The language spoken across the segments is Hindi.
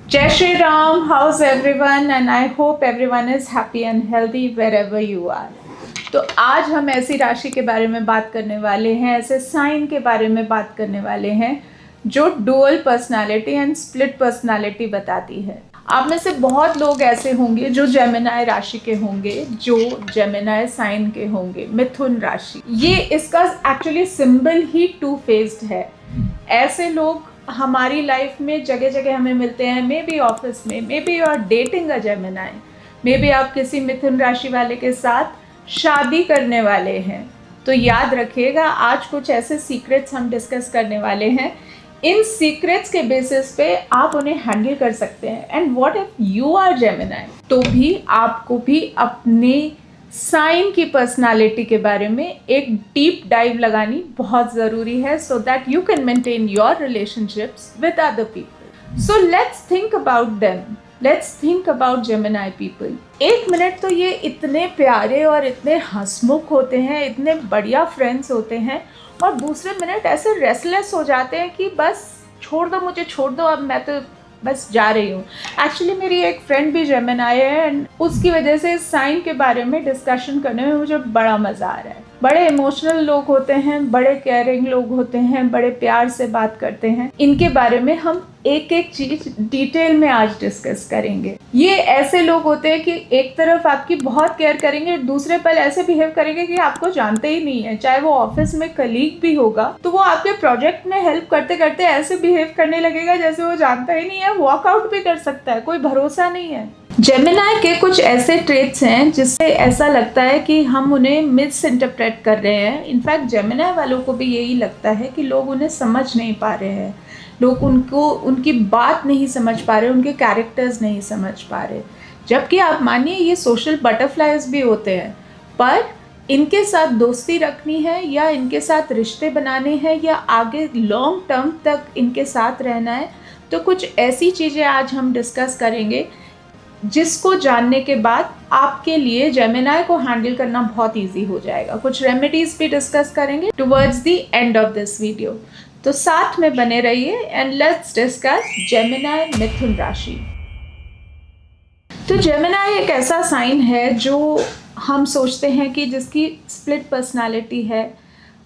Jai Shri Ram, how's everyone? And I hope everyone is happy and healthy wherever you are. तो आज हम ऐसी राशि के बारे में बात करने वाले हैं, ऐसे साइन के बारे में बात करने वाले हैं जो dual personality and split personality बताती है। आप में से बहुत लोग ऐसे होंगे जो जेमिनाई राशि के होंगे, जो जेमिनाई साइन के होंगे, मिथुन राशि। ये इसका एक्चुअली सिंबल ही टू फेस्ड है। ऐसे लोग हमारी लाइफ में जगह जगह हमें मिलते हैं, मे बी ऑफिस में, maybe you are dating a Gemini, maybe आप किसी मिथुन राशि वाले के साथ शादी करने वाले हैं। तो याद रखिएगा, आज कुछ ऐसे सीक्रेट्स हम डिस्कस करने वाले हैं। इन सीक्रेट्स के बेसिस पे आप उन्हें हैंडल कर सकते हैं। And what if you are Gemini, तो भी आपको भी अपने साइन की पर्सनालिटी के बारे में एक डीप डाइव लगानी बहुत ज़रूरी है, so that you can maintain your relationships with other people. So let's think about them, let's think about Gemini people. एक मिनट तो ये इतने प्यारे और इतने हंसमुख होते हैं, इतने बढ़िया फ्रेंड्स होते हैं, और दूसरे मिनट ऐसे रेस्टलेस हो जाते हैं कि बस छोड़ दो मुझे, छोड़ दो, अब मैं तो बस जा रही हूँ। एक्चुअली मेरी एक फ्रेंड भी जेमिनाई है एंड उसकी वजह से इस साइन के बारे में डिस्कशन करने में मुझे बड़ा मज़ा आ रहा है। बड़े इमोशनल लोग होते हैं, बड़े केयरिंग लोग होते हैं, बड़े प्यार से बात करते हैं। इनके बारे में हम एक एक चीज डिटेल में आज डिस्कस करेंगे। ये ऐसे लोग होते हैं कि एक तरफ आपकी बहुत केयर करेंगे, दूसरे पल ऐसे बिहेव करेंगे कि आपको जानते ही नहीं है। चाहे वो ऑफिस में कलीग भी होगा तो वो आपके प्रोजेक्ट में हेल्प करते करते ऐसे बिहेव करने लगेगा जैसे वो जानता ही नहीं है, वॉकआउट भी कर सकता है, कोई भरोसा नहीं है। जेमिनाई के कुछ ऐसे ट्रेट्स हैं जिससे ऐसा लगता है कि हम उन्हें मिस इंटरप्रेट कर रहे हैं। इनफैक्ट जेमिनाई वालों को भी यही लगता है कि लोग उन्हें समझ नहीं पा रहे हैं, लोग उनकी बात नहीं समझ पा रहे, उनके कैरेक्टर्स नहीं समझ पा रहे। जबकि आप मानिए ये सोशल बटरफ्लाइज भी होते हैं, पर इनके साथ दोस्ती रखनी है या इनके साथ रिश्ते बनाने हैं या आगे लॉन्ग टर्म तक इनके साथ रहना है, तो कुछ ऐसी चीज़ें आज हम डिस्कस करेंगे जिसको जानने के बाद आपके लिए जेमिनाई को हैंडल करना बहुत इजी हो जाएगा। कुछ रेमेडीज भी डिस्कस करेंगे towards the end of this video, तो साथ में बने रहिए एंड लेट्स डिस्कस जेमिनाई मिथुन राशि। तो जेमिनाई एक ऐसा साइन है जो हम सोचते हैं कि जिसकी स्प्लिट पर्सनालिटी है,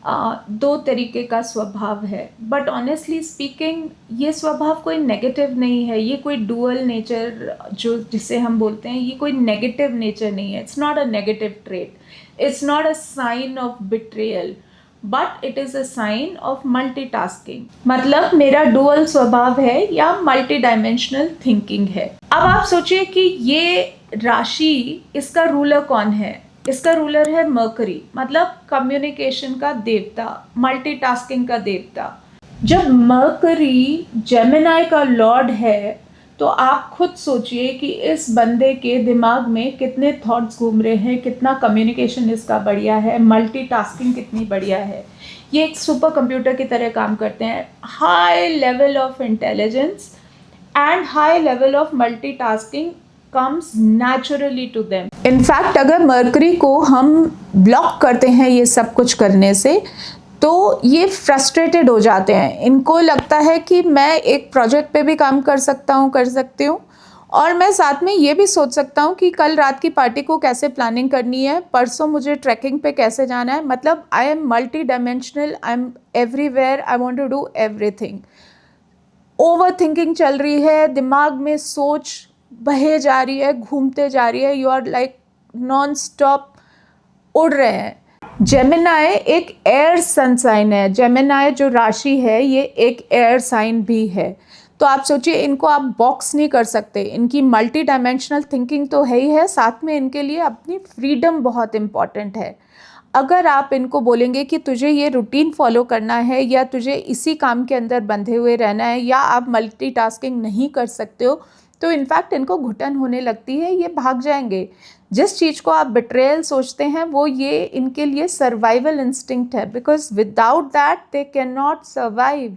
दो तरीके का स्वभाव है, बट ऑनेस्टली स्पीकिंग ये स्वभाव कोई नेगेटिव नहीं है। ये कोई डुअल नेचर जो जिसे हम बोलते हैं, ये कोई नेगेटिव नेचर नहीं है। It's not a negative trait, it's not a sign of betrayal, but it is a sign of multitasking. मतलब मेरा डुअल स्वभाव है या मल्टी डायमेंशनल थिंकिंग है। अब आप सोचिए कि ये राशि, इसका रूलर कौन है? इसका रूलर है मर्करी, मतलब कम्युनिकेशन का देवता, मल्टीटास्किंग का देवता। जब मर्करी जेमिनाई का लॉर्ड है तो आप खुद सोचिए कि इस बंदे के दिमाग में कितने थॉट्स घूम रहे हैं, कितना कम्युनिकेशन इसका बढ़िया है, मल्टीटास्किंग कितनी बढ़िया है। ये एक सुपर कंप्यूटर की तरह काम करते हैं। High level of intelligence and high level of multitasking comes naturally to them. In fact अगर मर्करी को हम ब्लॉक करते हैं ये सब कुछ करने से, तो ये फ्रस्ट्रेटेड हो जाते हैं। इनको लगता है कि मैं एक प्रोजेक्ट पे भी काम कर सकती हूँ, और मैं साथ में ये भी सोच सकता हूँ कि कल रात की पार्टी को कैसे प्लानिंग करनी है, परसों मुझे ट्रैकिंग पे कैसे जाना है। मतलब I am multidimensional, I am everywhere, I want to do everything. Overthinking चल रही है, दिमाग में सोच बहे जा रही है, घूमते जा रही है, you are like nonstop उड़ रहे हैं। जेमिनाई एक एयर सन साइन है। जेमिनाई जो राशि है ये एक एयर साइन भी है। तो आप सोचिए, इनको आप बॉक्स नहीं कर सकते। इनकी मल्टी डायमेंशनल थिंकिंग तो है ही है, साथ में इनके लिए अपनी फ्रीडम बहुत इम्पॉर्टेंट है। अगर आप इनको बोलेंगे कि तुझे ये रूटीन फॉलो करना है या तुझे इसी काम के अंदर बंधे हुए रहना है या आप मल्टीटास्किंग नहीं कर सकते हो, तो इनफैक्ट इनको घुटन होने लगती है, ये भाग जाएंगे। जिस चीज़ को आप बिट्रेयल सोचते हैं वो ये इनके लिए सर्वाइवल इंस्टिंक्ट है, because without that they can not survive.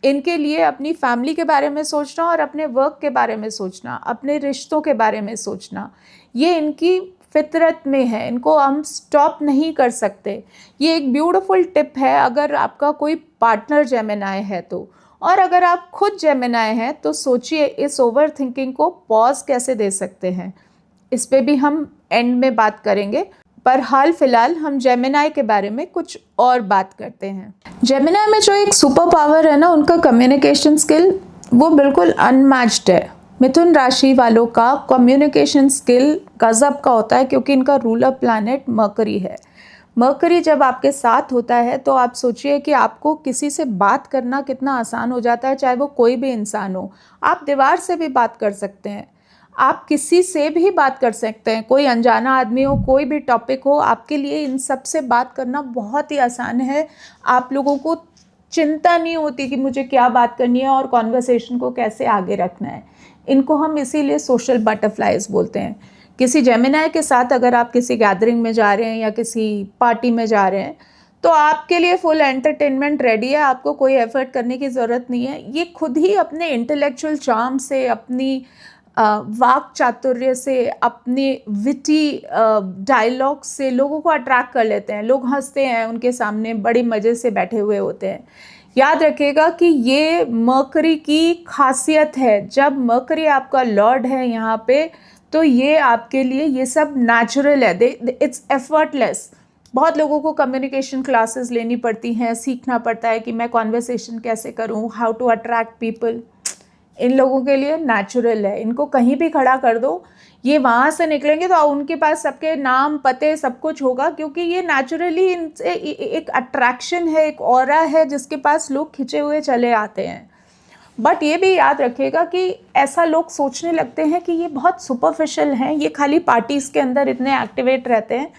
इनके लिए अपनी फैमिली के बारे में सोचना और अपने वर्क के बारे में सोचना, अपने रिश्तों के बारे में सोचना, ये इनकी फितरत में है। इनको हम स्टॉप नहीं कर सकते। ये एक ब्यूटीफुल टिप है अगर आपका कोई पार्टनर जेमिनाई है तो। और अगर आप खुद जेमिनाई हैं तो सोचिए इस ओवर थिंकिंग को पॉज कैसे दे सकते हैं। इस पे भी हम एंड में बात करेंगे, पर हाल फिलहाल हम जेमिनाई के बारे में कुछ और बात करते हैं। जेमिनाई में जो एक सुपर पावर है ना, उनका कम्युनिकेशन स्किल वो बिल्कुल अनमैच्ड है। मिथुन राशि वालों का कम्युनिकेशन स्किल गजब का होता है, क्योंकि इनका रूलर प्लैनेट मरकरी है। मरकरी जब आपके साथ होता है तो आप सोचिए कि आपको किसी से बात करना कितना आसान हो जाता है, चाहे वो कोई भी इंसान हो। आप दीवार से भी बात कर सकते हैं, आप किसी से भी बात कर सकते हैं, कोई अनजाना आदमी हो, कोई भी टॉपिक हो, आपके लिए इन सब से बात करना बहुत ही आसान है। आप लोगों को चिंता नहीं होती कि मुझे क्या बात करनी है और कॉन्वर्सेशन को कैसे आगे रखना है। इनको हम इसीलिए सोशल बटरफ्लाइज बोलते हैं। किसी जेमिनाई के साथ अगर आप किसी गैदरिंग में जा रहे हैं या किसी पार्टी में जा रहे हैं तो आपके लिए फुल एंटरटेनमेंट रेडी है, आपको कोई एफर्ट करने की ज़रूरत नहीं है। ये खुद ही अपने इंटेलेक्चुअल चार्म से, अपनी वाक चातुर्य से, अपने विटी डायलॉग से लोगों को अट्रैक्ट कर लेते हैं। लोग हंसते हैं उनके सामने, बड़े मज़े से बैठे हुए होते हैं। याद रखिएगा कि ये मरकरी की खासियत है। जब मरकरी आपका लॉर्ड है यहाँ पे, तो ये आपके लिए ये सब नेचुरल है, इट्स एफर्टलेस। बहुत लोगों को कम्युनिकेशन क्लासेस लेनी पड़ती हैं, सीखना पड़ता है कि मैं कॉन्वर्सेशन कैसे करूँ, हाउ टू अट्रैक्ट पीपल। इन लोगों के लिए नेचुरल है। इनको कहीं भी खड़ा कर दो, ये वहाँ से निकलेंगे तो उनके पास सबके नाम पते सब कुछ होगा, क्योंकि ये नेचुरली इनसे एक अट्रैक्शन है, एक ऑरा है जिसके पास लोग खिंचे हुए चले आते हैं। बट ये भी याद रखिएगा कि ऐसा लोग सोचने लगते हैं कि ये बहुत सुपरफिशियल हैं, ये खाली पार्टीज़ के अंदर इतने एक्टिवेट रहते हैं,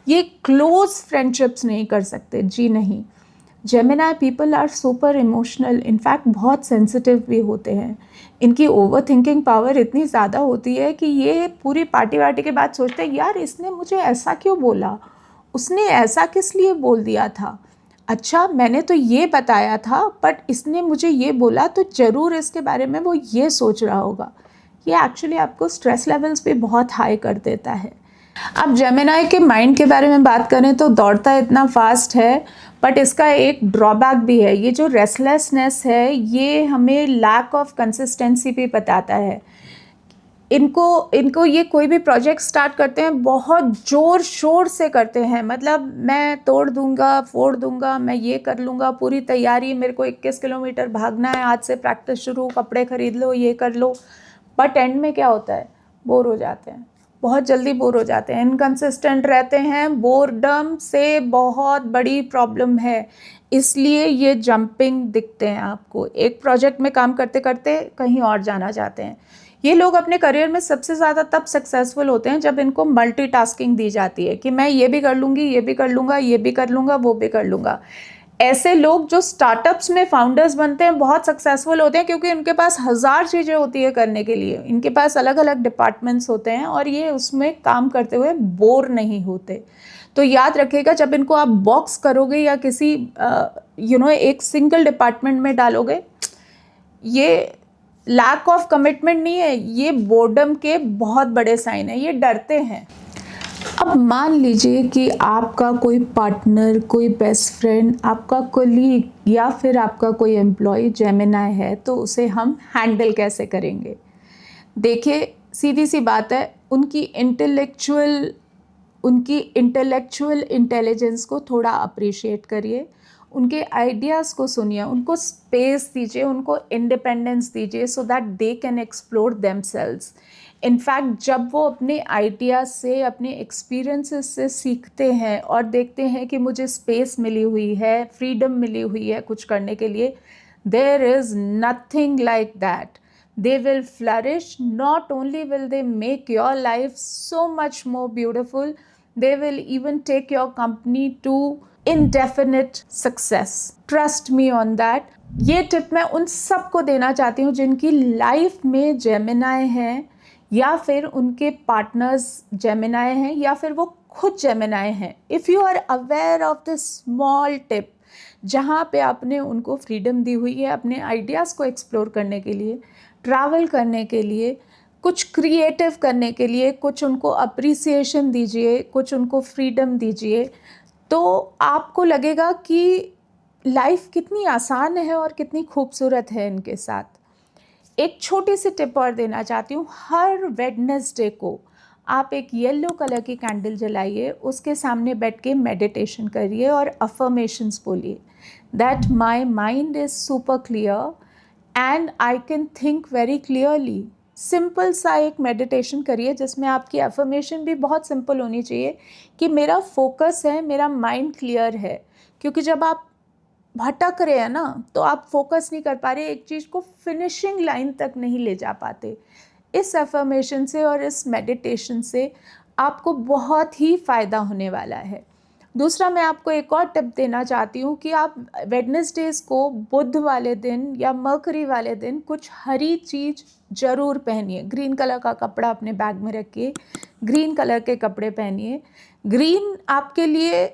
ये क्लोज फ्रेंडशिप्स नहीं कर सकते। जी नहीं, Gemini people are super emotional, in fact बहुत सेंसिटिव भी होते हैं। इनकी ओवर थिंकिंग पावर इतनी ज़्यादा होती है कि ये पूरी पार्टी वार्टी के बाद सोचते हैं यार इसने मुझे ऐसा क्यों बोला, उसने ऐसा किस लिए बोल दिया था, अच्छा मैंने तो ये बताया था बट इसने मुझे ये बोला तो ज़रूर इसके बारे में वो ये सोच रहा होगा। ये एक्चुअली आपको स्ट्रेस लेवल्स भी बहुत हाई कर देता है। अब जेमिनाई के माइंड के बारे में बात करें तो दौड़ता इतना फास्ट है, बट इसका एक ड्रॉबैक भी है। ये जो रेस्टलेसनेस है ये हमें लैक ऑफ कंसिस्टेंसी भी बताता है। इनको ये कोई भी प्रोजेक्ट स्टार्ट करते हैं बहुत ज़ोर शोर से करते हैं, मतलब मैं तोड़ दूंगा, फोड़ दूंगा, मैं ये कर लूँगा, पूरी तैयारी, मेरे को 21 किलोमीटर भागना है, आज से प्रैक्टिस शुरू, कपड़े खरीद लो, ये कर लो। बट एंड में क्या होता है, बोर हो जाते हैं, बहुत जल्दी बोर हो जाते हैं, इनकंसिस्टेंट रहते हैं। बोरडम से बहुत बड़ी प्रॉब्लम है, इसलिए ये जंपिंग दिखते हैं आपको। एक प्रोजेक्ट में काम करते करते कहीं और जाना चाहते हैं। ये लोग अपने करियर में सबसे ज़्यादा तब सक्सेसफुल होते हैं जब इनको मल्टीटास्किंग दी जाती है कि मैं ये भी कर लूँगी, ये भी कर लूँगा, ये भी कर लूँगा, वो भी कर लूँगा। ऐसे लोग जो स्टार्टअप्स में फाउंडर्स बनते हैं बहुत सक्सेसफुल होते हैं, क्योंकि उनके पास 1000 चीज़ें होती है करने के लिए, इनके पास अलग अलग डिपार्टमेंट्स होते हैं और ये उसमें काम करते हुए बोर नहीं होते। तो याद रखिएगा, जब इनको आप बॉक्स करोगे या किसी एक सिंगल डिपार्टमेंट में डालोगे, ये लैक ऑफ कमिटमेंट नहीं है, ये बोर्डम के बहुत बड़े साइन है, ये डरते हैं। अब मान लीजिए कि आपका कोई पार्टनर, कोई बेस्ट फ्रेंड, आपका कोलीग या फिर आपका कोई एम्प्लॉय जेमिनाई है, तो उसे हम हैंडल कैसे करेंगे। देखिए सीधी सी बात है, उनकी इंटेलेक्चुअल इंटेलिजेंस को थोड़ा अप्रिशिएट करिए, उनके आइडियाज़ को सुनिए, उनको स्पेस दीजिए, उनको इंडिपेंडेंस दीजिए, so that they can explore themselves. In fact जब वो अपने आइडियाज़ से, अपने एक्सपीरियंसेस से सीखते हैं और देखते हैं कि मुझे स्पेस मिली हुई है, फ्रीडम मिली हुई है कुछ करने के लिए, there is nothing like that. They will flourish. Not only will they make your life so much more beautiful, they will even take your company to indefinite success. Trust me on that. ये टिप मैं उन सबको देना चाहती हूँ जिनकी लाइफ में जेमिनाई हैं, या फिर उनके पार्टनर्स जेमिनाई हैं, या फिर वो खुद जेमिनाई हैं। If you are aware of this small tip, जहाँ पे आपने उनको फ्रीडम दी हुई है अपने आइडियाज़ को एक्सप्लोर करने के लिए, ट्रैवल करने के लिए, कुछ क्रिएटिव करने के लिए, कुछ उनको अप्रिसिएशन दीजिए, कुछ उनको फ्रीडम दीजिए, तो आपको लगेगा कि लाइफ कितनी आसान है और कितनी खूबसूरत है इनके साथ। एक छोटी सी टिप और देना चाहती हूँ, हर वेडनेसडे को आप एक येलो कलर की कैंडल जलाइए, उसके सामने बैठ के मेडिटेशन करिए और अफर्मेशंस बोलिए that my mind is super clear and I can think very clearly. Simple सा एक मेडिटेशन करिए जिसमें आपकी अफर्मेशन भी बहुत सिंपल होनी चाहिए कि मेरा फोकस है, मेरा माइंड क्लियर है। क्योंकि जब आप भटक रहे हैं ना, तो आप फोकस नहीं कर पा रहे, एक चीज़ को फिनिशिंग लाइन तक नहीं ले जा पाते। इस अफर्मेशन से और इस मेडिटेशन से आपको बहुत ही फ़ायदा होने वाला है। दूसरा, मैं आपको एक और टिप देना चाहती हूँ कि आप वेडनेसडेज़ को, बुध वाले दिन या मरकरी वाले दिन, कुछ हरी चीज़ ज़रूर पहनिए। ग्रीन कलर का कपड़ा अपने बैग में रखिए, ग्रीन कलर के कपड़े पहनिए। ग्रीन आपके लिए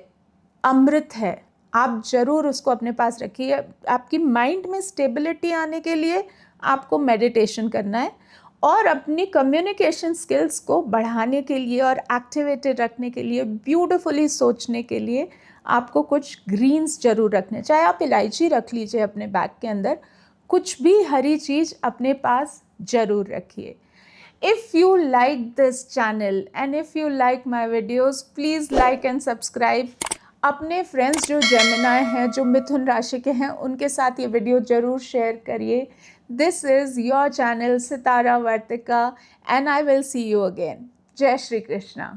अमृत है, आप ज़रूर उसको अपने पास रखिए। आपकी माइंड में स्टेबिलिटी आने के लिए आपको मेडिटेशन करना है और अपनी कम्युनिकेशन स्किल्स को बढ़ाने के लिए और एक्टिवेटेड रखने के लिए, ब्यूटिफुली सोचने के लिए आपको कुछ ग्रीन्स ज़रूर रखने। चाहे आप इलायची रख लीजिए अपने बैग के अंदर, कुछ भी हरी चीज़ अपने पास ज़रूर रखिए। If you like this channel and if you like my videos, please like and subscribe. अपने फ्रेंड्स जो जेमिनाई हैं, जो मिथुन राशि के हैं, उनके साथ ये वीडियो ज़रूर शेयर करिए। This is your channel Sitara Vartika and I will see you again. जय श्री कृष्णा।